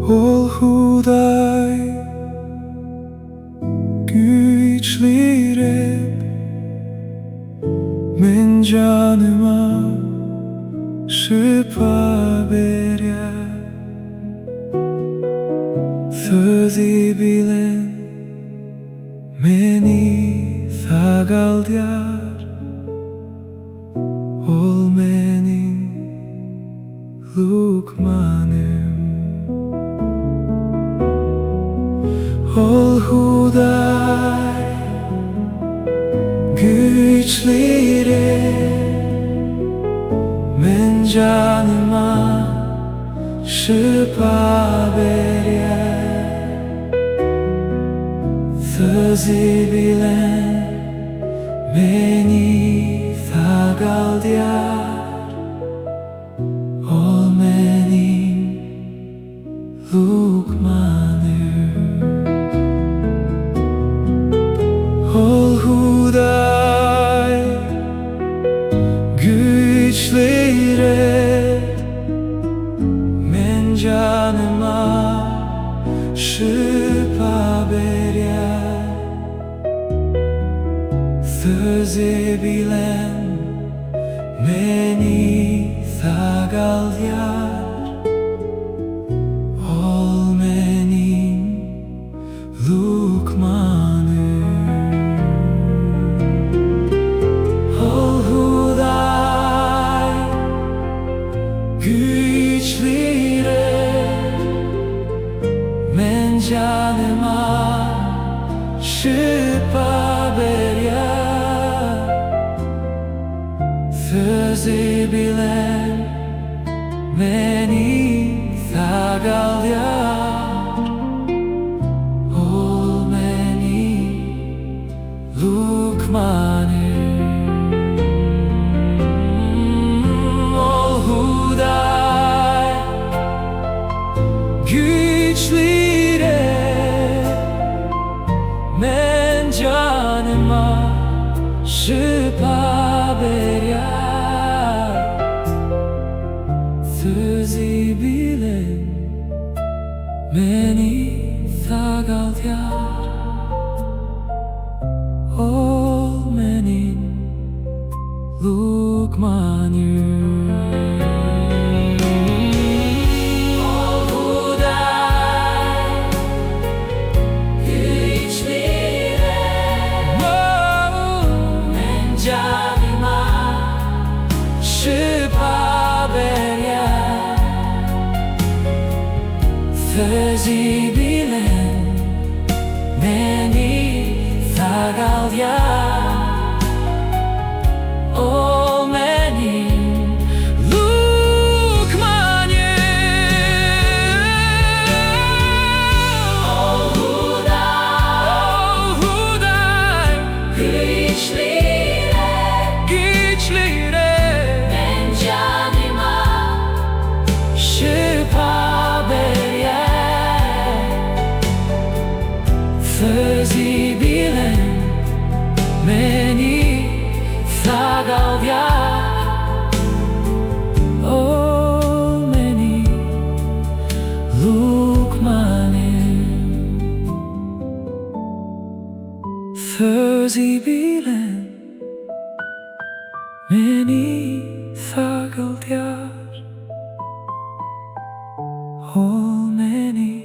Ol Hudaý, güýçli Reb, men janyma şypa berýän. Söýgi bilen meni sagalaýar, ol meniň Lukmanym. Ol Hudaý, güýçli Reb, men janyma şypa berýän. Söýgi bilen meni sagalaýar, ol meniň Lukmanym. Ol Hudaý, güýçli Reb, men janyma şypa berýän. Söýgi bilen meni sagalaýar, ol meniň Lukmanym. Ol Hudaý, güýçli Reb, men janyma şypa berýän. Söýgi bilen meni sagalaýar, ol meniň Lukmanym. Ol Hudaý, güýçli Reb, men janyma şypa berýän. Söýgi bilen meni sagalaýar, ol meniň Lukmanym. Ol Hudaý, güýçli Reb, men janyma şypa berýän. Söýgi bilen meni sagalaýar, ol meniň Lukmanym. Ol Hudaý, güýçli Reb, men janyma şypa berýän. Söýgi bilen meni sagalaýar, ol meniň Lukmanym. Söýgi bilen meni sagalaýar, ol meniň